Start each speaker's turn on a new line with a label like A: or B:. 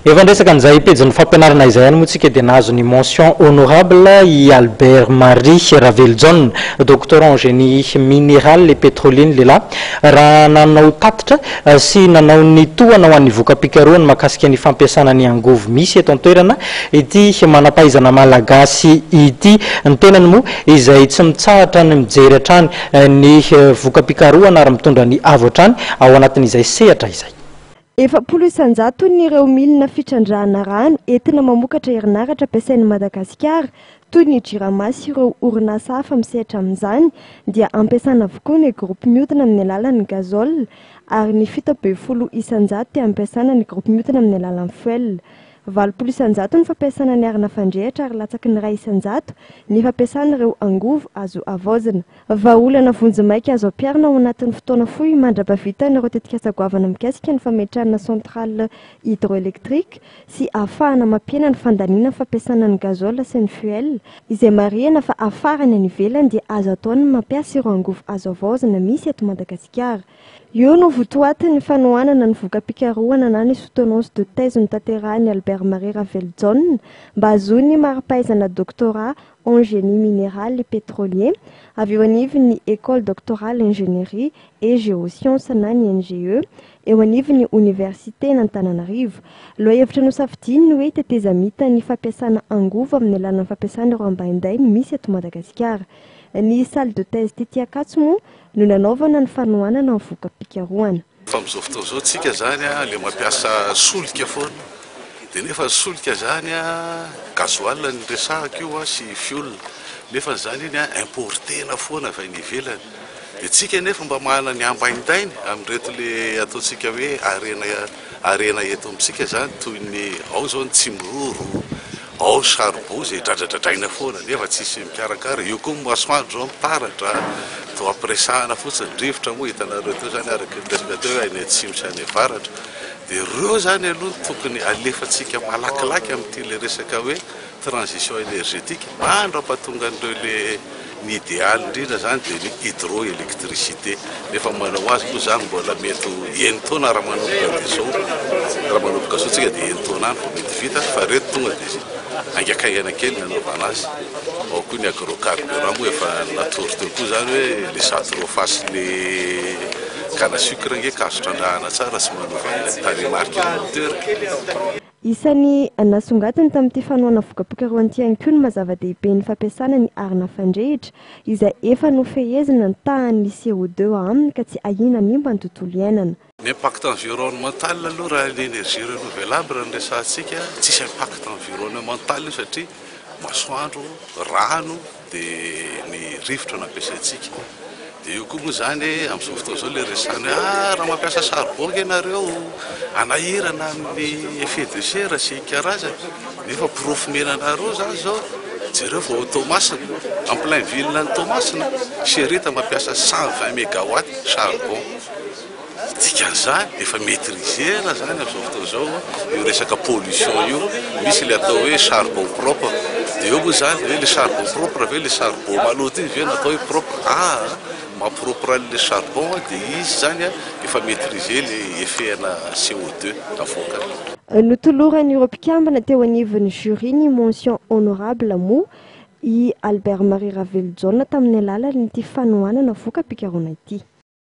A: Efa ndresaka an'izay pejin'ny fampianarana izay any moa tsika dia nahazo ny mention honorable i Albert Marie Raveljon, docteur en génie minéral et pétrolier lehilahy, raha nanao tatitra sy nanao ny tohana ho an'ny voka-pikarohany mahakasika ny fampiasana ny angovo misy eto an-toerana ity manam-pahaizana malagasy ity. Ny tenany moa izay tsy mitsahatra ny mijery hatrany ny voka-pikarohana ary mitondra ny avo hatrany ao anatin'izay sehatra izay.
B: Efapolo isanjato nireo milina fitrandrahana rano entina mamokatra herinaratra ampiasain'i Madagasikara toy ny jirama sy ireo orinasa hafa misehatra amin'izany dia ampiasana avokoa ny groupe mihodina amin'ny alalan'ny gazole ary ny 70 isanjato dia ampiasana ny groupe mihodina amin'ny alalan'ny fuel. 20 isanjato ny fampiasana ny arina fandrehatra ary latsaky ny 1 isanjato ny fampiasana ireo angovo azo avaozana. Vahaolana vonjimaika azo ampiarina ao anatin'ny fotoana fohy mandrapavita ireo tetikasa-goavana mikasika ny fametrahana centrale hydroélectrique sy ahafahana mampiena ny fandaniana fampiasana ny gazole sy ny fuel izay marihana fa afarany any ivelany dia azo atao ny mampiasa ireo angovo azo avaozana misy eto Madagasikara. Io no votoatin'ny fanohanana ny voka-pikarohana na ny soutenance de thèse notanterahany Albert Marie Raveljon mba ahazoany mari-pahaizana doctorat en génie minéral et pétrolier avy eo anivon'ny école doctorale ingénierie et géosciences na ny NGE eo anivon'ny université n'Antananarivo. Lohahevitra nosafidiny ny hoe tetezamita ny fampiasana angovo amin'ny alalan'ny fampiasana ireo ambaindainy misy eto Madagasikara. Ny salle de thèse Tety Akatso moa no nanaovana ny fanohanana ny voka-pikarohana.
C: Fam'izao fotoana izao tsika zany le mampiasa solika foana dia nefa solika zany gasoil ny resahaka io sy fuel nefa zany iny importena foana avy any ivelany dia tsika nefa mba manana ny ambaindainy amin'reto le ataontsika hoe arena eto amintsika zany toy ny ao zao ny tsimororo ao charbon zay dradradradraina foana nefa tsisy mikarakara io koa masoandro zao mitaratra to ampiresahana fotsiny rivotra moa hitanareo teo zany araka resaka teo any atsimo sy any avaratra dia ireo zany aloha tokony alefatsika malakilaky amin'ity le resaka hoe transition énergétique mandra-pahatonga an'ireo le ny idéal indrindra zany dia ny hydroélectricité nefa manao azy moa zany mbola mety enitaona raha manomboka dia zao raha manomboka zao tsika dia enitaona any fa mety vita fa reto tonga dia angakaihana kely nanaovana azy ao koa ny agrocarburant moa efa natory teo koa zany hoe le satrofasy le kana sucre nge kasotrandrahana tsara sy manovana tarimarika ny moteur.
B: Isan'ny nasongatiny tamin'ity fanohana voka-pikarohana ity ihany koa ny mazava-dehibe ny fampiasana ny arina fandrehitra izay efa nofehezina ny tahan'ny CO2 aminy ka tsy ahina mimba ny tontolo iainana.
C: Ny impact environnemental aloha raha l'énergie renouvelable ny resantsika tsisy impact environnemental io satria masoandro, rano dia ny rivotra no ampiasaintsika. Dia io koa moa zany amin'izao fotoana izao le resany raha mampiasa charbon ianareo anahirana amin'ny effet de serre sy karazany nefa porofo-menanareo zany zao jereo vao Tomasina en plein ville ny Tomasina Serita mampiasa 120 mégawatt charbon. Dikan'izany efa maîtrisena zany amin'izao fotoana izao io resaka pollution io misy le atao hoe charbon propre dia eo moa zany hoe le charbon propre ve le charbon maloto iny ve natao hoe propre mampropre le charbon dia izy zany efa maîtriser le effet-na CO2 avoaka.
B: Notoloran'ny ireo mpikambana teo anivon'ny jury ny mention honorable moa i Albert Marie Raveljon tamin'ny alalan'ity fanohanana voka-pikarohana ity.